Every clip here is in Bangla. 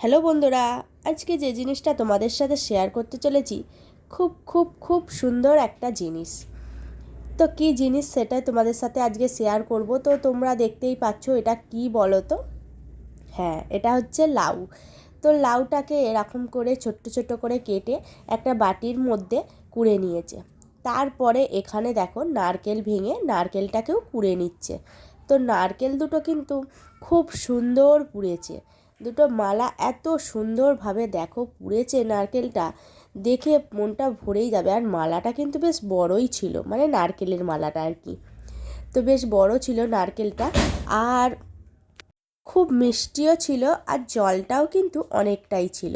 হ্যালো বন্ধুরা, আজকে যে জিনিসটা তোমাদের সাথে শেয়ার করতে চলেছি খুব খুব খুব সুন্দর একটা জিনিস। তো কী জিনিস সেটাই তোমাদের সাথে আজকে শেয়ার করব। তো তোমরা দেখতেই পাচ্ছ এটা কি বলো তো। হ্যাঁ, এটা হচ্ছে লাউ। তো লাউটাকে এরকম করে ছোট্ট ছোট্ট করে কেটে একটা বাটির মধ্যে কুড়ে নিয়েছে। তারপরে এখানে দেখো নারকেল ভেঙে নারকেলটাকেও কুড়ে নিচ্ছে। তো নারকেল দুটো কিন্তু খুব সুন্দর পুড়েছে, দুটো মালা এত সুন্দরভাবে দেখো পুড়েছে নারকেলটা, দেখে মনটা ভরেই যাবে। আর মালাটা কিন্তু বেশ বড়ই ছিল, মানে নারকেলের মালাটা আর কি। তো বেশ বড় ছিল নারকেলটা, আর খুব মিষ্টিও ছিল, আর জলটাও কিন্তু অনেকটাই ছিল।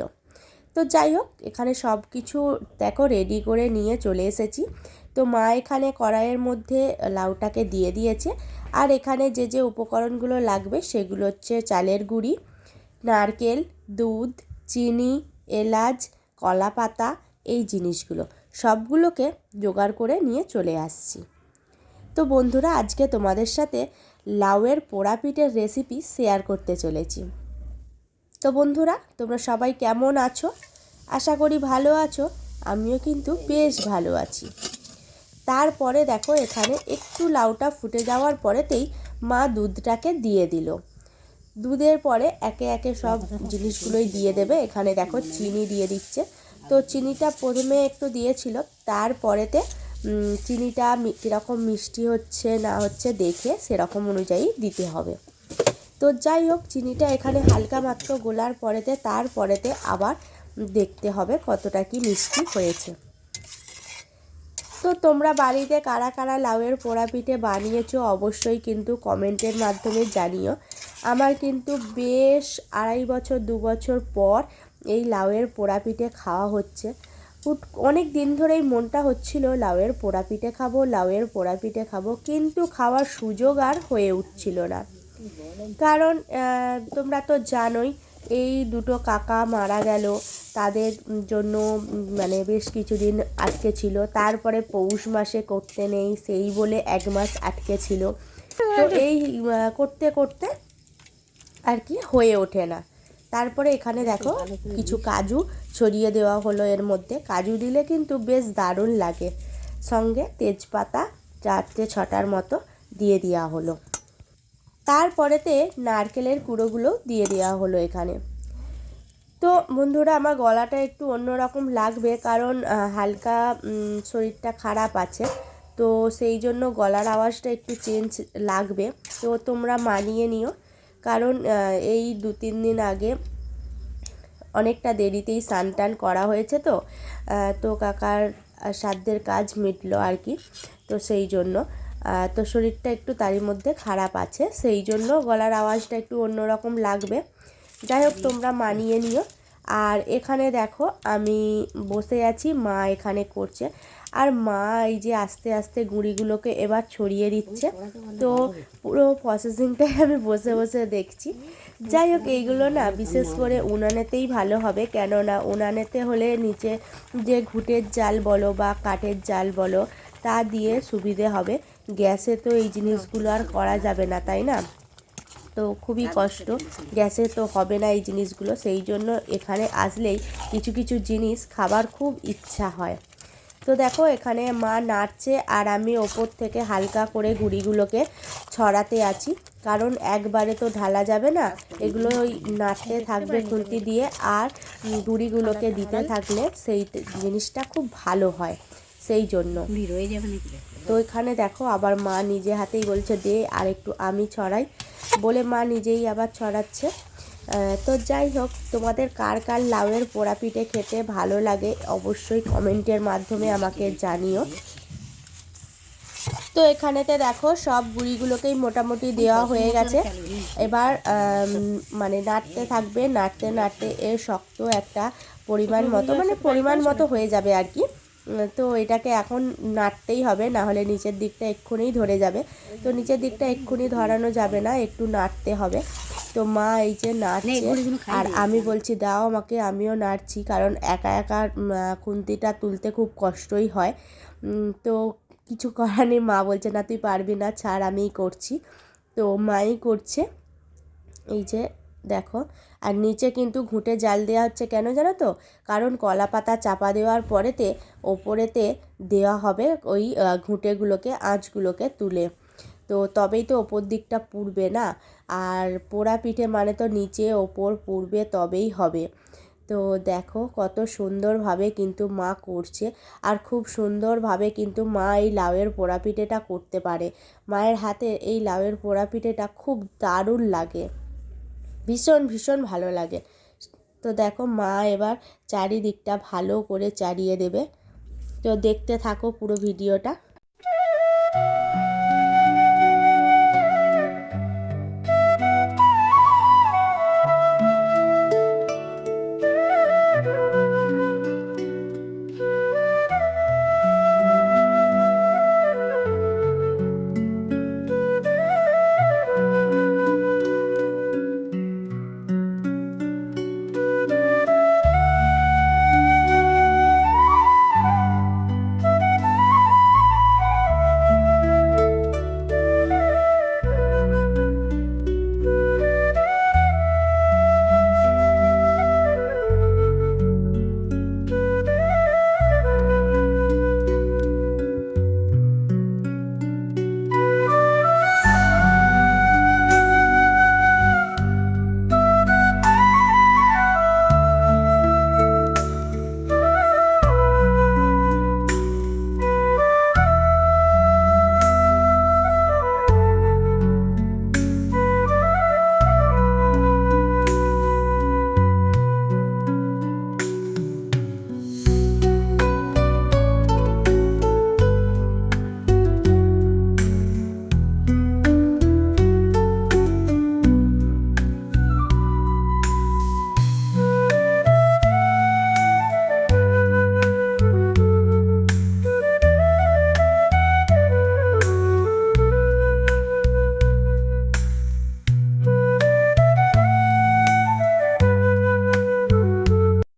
তো যাই হোক, এখানে সব কিছু দেখো রেডি করে নিয়ে চলে এসেছি। তো মা এখানে কড়াইয়ের মধ্যে লাউটাকে দিয়ে দিয়েছে। আর এখানে যে যে উপকরণগুলো লাগবে সেগুলো হচ্ছে চালের গুঁড়ি, নারকেল, দুধ, চিনি, এলাচ, কলা পাতা, এই জিনিসগুলো সবগুলোকে জোগাড় করে নিয়ে চলে আসছি। তো বন্ধুরা, আজকে তোমাদের সাথে লাউয়ের পোড়া পিঠের রেসিপি শেয়ার করতে চলেছি। তো বন্ধুরা, তোমরা সবাই কেমন আছো? আশা করি ভালো আছো। আমিও কিন্তু বেশ ভালো আছি। তারপরে দেখো এখানে একটু লাউটা ফুটে যাওয়ার পরেতেই মা দুধটাকে দিয়ে দিল। দুধের পরে একে একে সব জিনিসগুলোই দিয়ে দেবে। এখানে দেখো চিনি দিয়ে দিচ্ছে। তো চিনিটা প্রথমে একটু দিয়েছিল, তারপরেতে চিনিটা কীরকম মিষ্টি হচ্ছে না হচ্ছে দেখে সেরকম অনুযায়ী দিতে হবে। তো যাই হোক, চিনিটা এখানে হালকা মাত্র গোলার পরেতে তারপরেতে আবার দেখতে হবে কতটা কি মিষ্টি হয়েছে। তো তোমরা বাড়িতে কারা কারা লাউয়ের পোড়া পিঠে বানিয়েছো অবশ্যই কিন্তু কমেন্টের মাধ্যমে জানিও। আমার কিন্তু বেশ 2.5 বছর 2 বছর পর এই লাউয়ের পোড়া পিঠে খাওয়া হচ্ছে। অনেক দিন ধরেই মনটা হচ্ছিল লাউয়ের পোড়া পিঠে খাবো, লাউয়ের পোড়া পিঠে খাবো, কিন্তু খাওয়ার সুযোগ আর হয়ে উঠছিল না। কারণ তোমরা তো জানোই এই দুটো কাকা মারা গেল, তাদের জন্য মানে বেশ কিছুদিন আটকে ছিল। তারপরে পৌষ মাসে করতে নেই সেই বলে 1 মাস আটকে ছিল। তো এই করতে করতে আর কি হয়ে ওঠে না। তারপরে এখানে দেখো কিছু কাজু ছড়িয়ে দেওয়া হলো এর মধ্যে। কাজু দিলে কিন্তু বেশ দারুণ লাগে। সঙ্গে তেজপাতা 4-6টার মতো দিয়ে দেওয়া হলো। তারপরেতে নারকেলের কুড়োগুলো দিয়ে দেওয়া হলো এখানে। তো বন্ধুরা, আমার গলাটা একটু অন্যরকম লাগবে, কারণ হালকা শরীরটা খারাপ আছে। তো সেই জন্য গলার আওয়াজটা একটু চেঞ্জ লাগবে। তো তোমরা মানিয়ে নিও, কারণ এই 2-3 দিন আগে অনেকটা দেরিতেই স্নান টান করা হয়েছে। তো কাকার শ্রাদ্ধের কাজ মিটলো আর কি। তো সেই জন্য তো শরীরটা একটু তারই মধ্যে খারাপ আছে, সেই জন্য গলার আওয়াজটা একটু অন্যরকম লাগবে। যাই হোক, তোমরা মানিয়ে নিও। আর এখানে দেখো আমি বসে আছি, মা এখানে করছে। আর মা এই যে আস্তে আস্তে গুঁড়িগুলোকে এবার ছড়িয়ে দিচ্ছে। তো পুরো প্রসেসিংটাই আমি বসে বসে দেখছি। যাই হোক, এইগুলো না বিশেষ করে উনানেতেই ভালো হবে, কেননা উনানেতে হলে নিচে যে ঘুঁটের জাল বলো বা কাঠের জাল বলো তা দিয়ে সুবিধে হবে। গ্যাসে তো এই জিনিসগুলো আর করা যাবে না, তাই না? তো খুবই কষ্ট, গ্যাসে তো হবে না এই জিনিসগুলো। সেই জন্য এখানে আসলেই কিছু কিছু জিনিস খাবার খুব ইচ্ছা হয়। তো দেখো এখানে মা নাড়ছে, আর আমি ওপর থেকে হালকা করে গুঁড়িগুলোকে ছড়াতে আছি, কারণ একবারে তো ঢালা যাবে না। এগুলো ওই নাড়তে থাকবে খুন্তি দিয়ে, আর গুঁড়িগুলোকে দিতে থাকলে সেই জিনিসটা খুব ভালো হয়, সেই জন্য। তো এখানে দেখো আবার মা নিজে হাতেই বলছে দে আর একটু আমি ছড়াই, বলে মা নিজেই আবার ছড়াচ্ছে। তো যাই হোক, তোমাদের কার কার লাউয়ের পোড়া পিঠে খেতে ভালো লাগে অবশ্যই কমেন্টের মাধ্যমে আমাকে জানিও। তো এখানেতে দেখো সব গুঁড়িগুলোকেই মোটামুটি দেওয়া হয়ে গেছে। এবার মানে নাড়তে থাকবে, নাড়তে নাড়তে এর শক্ত একটা পরিমাণ মতো হয়ে যাবে আর কি। তো এটাকে এখন নাড়তেই হবে, না হলে নিচের দিকটা এক্ষুনি ধরে যাবে। তো নিচের দিকটা এক্ষুনি ধরানো যাবে না, একটু নাড়তে হবে। তো মা এই যে নাড়ছে, আর আমি বলছি দাও আমাকে, আমিও নাড়ছি, কারণ একা একা খুন্তিটা তুলতে খুব কষ্টই হয়। তো কিছু করার নেই, মা বলছে না তুই পারবি না, ছাড় আমিই করছি। তো মাই করছে, এই যে দেখো। আর নিচে কিন্তু ঘুঁটে জাল দেওয়া হচ্ছে কেন জানো তো, কারণ কলা পাতা চাপা দেওয়ার পরেতে ওপরেতে দেওয়া হবে ওই ঘুঁটেগুলোকে, আঁচগুলোকে তুলে, তো তবেই তো ওপর দিকটা পুড়বে না। আর পোড়া পিঠে মানে তো নিচে ওপর পুড়বে তবেই হবে। তো দেখো কত সুন্দরভাবে কিন্তু মা করছে, আর খুব সুন্দরভাবে কিন্তু মা এই লাউয়ের পোড়া পিঠেটা করতে পারে। মায়ের হাতে এই লাউয়ের পোড়া পিঠেটা খুব দারুণ লাগে, ভীষণ ভীষণ ভালো লাগে। তো দেখো মা এবার চারিদিকটা ভালো করে চারিয়ে দেবে। তো দেখতে থাকো পুরো ভিডিওটা।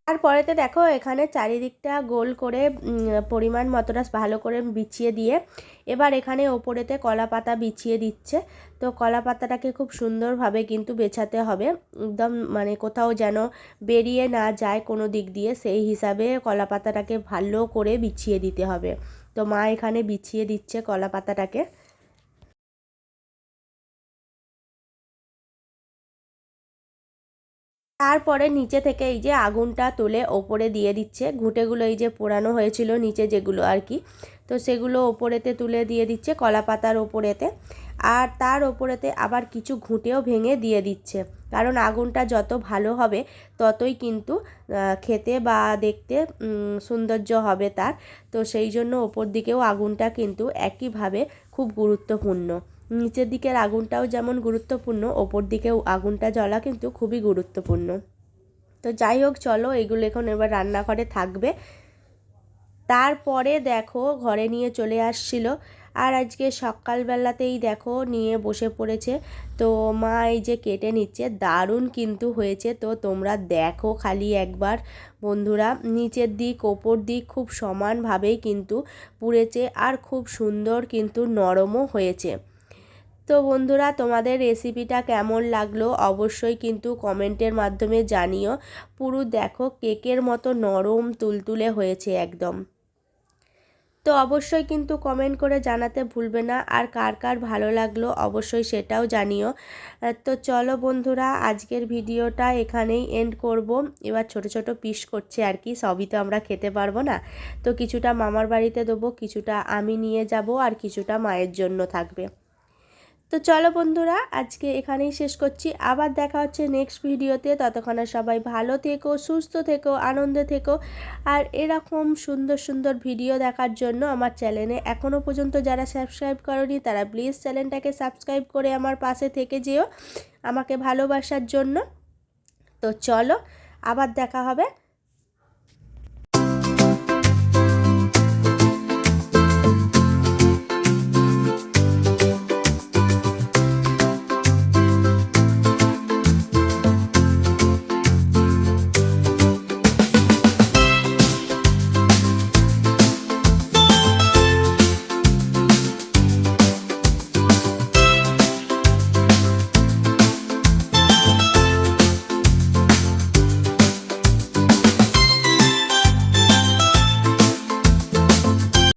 তারপরেতে দেখো এখানে চারিদিকটা গোল করে পরিমাণ মতোটা ভালো করে বিছিয়ে দিয়ে এবার এখানে ওপরেতে কলা পাতা বিছিয়ে দিচ্ছে। তো কলা পাতাটাকে খুব সুন্দরভাবে কিন্তু বেছাতে হবে, একদম মানে কোথাও যেন বেরিয়ে না যায় কোনো দিক দিয়ে, সেই হিসাবে কলা পাতাটাকে ভালো করে বিছিয়ে দিতে হবে। তো মা এখানে বিছিয়ে দিচ্ছে কলা পাতাটাকে। তারপরে নিচে থেকে এই যে আগুনটা তুলে ওপরে দিয়ে দিচ্ছে, ঘুঁটেগুলো এই যে পোড়ানো হয়েছিল নিচে যেগুলো আর কি, তো সেগুলো ওপরেতে তুলে দিয়ে দিচ্ছে কলা পাতার ওপরেতে। আর তার ওপরেতে আবার কিছু ঘুঁটেও ভেঙে দিয়ে দিচ্ছে, কারণ আগুনটা যত ভালো হবে ততই কিন্তু খেতে বা দেখতে সৌন্দর্য হবে তার। তো সেই জন্য ওপর দিকেও আগুনটা কিন্তু একইভাবে খুব গুরুত্বপূর্ণ। নিচের দিকের আগুনটাও যেমন গুরুত্বপূর্ণ, ওপর দিকেও আগুনটা জ্বলা কিন্তু খুবই গুরুত্বপূর্ণ। তো যাই হোক চলো, এগুলো এখন এবার রান্নাঘরে থাকবে। তারপরে দেখো ঘরে নিয়ে চলে আসছিল, আর আজকে সকালবেলাতেই দেখো নিয়ে বসে পড়েছে। তো মা এই যে কেটে নিচ্ছে, দারুণ কিন্তু হয়েছে। তো তোমরা দেখো খালি একবার বন্ধুরা, নিচের দিক ওপর দিক খুব সমানভাবেই কিন্তু পুড়েছে, আর খুব সুন্দর কিন্তু নরমও হয়েছে। তো বন্ধুরা তোমাদের রেসিপিটা কেমন লাগলো অবশ্যই কিন্তু কমেন্টের মাধ্যমে জানিও। পুরো দেখো কেকের মতো নরম তুলতুলে হয়েছে একদম। তো অবশ্যই কিন্তু কমেন্ট করে জানাতে ভুলবে না, আর কার কার ভালো লাগলো অবশ্যই সেটাও জানিও। তো চলো বন্ধুরা, আজকের ভিডিওটা এখানেই এন্ড করব। এবার ছোট ছোট পিস করছে আর কি, সবই তো আমরা খেতে পারবো না। তো কিছুটা মামার বাড়িতে দেবো, কিছুটা আমি নিয়ে যাব, আর কিছুটা মায়ের জন্য থাকবে। তো চলো বন্ধুরা, আজকে এখানেই শেষ করছি। আবার দেখা হচ্ছে নেক্সট ভিডিওতে। ততক্ষণে সবাই ভালো থেকো, সুস্থ থেকো, আনন্দে থেকো। আর এরকম সুন্দর সুন্দর ভিডিও দেখার জন্য আমার চ্যানেলে এখনও পর্যন্ত যারা সাবস্ক্রাইব করনি তারা প্লিজ চ্যানেলটাকে সাবস্ক্রাইব করে আমার পাশে থেকে যেও আমাকে ভালোবাসার জন্য। তো চলো, আবার দেখা হবে।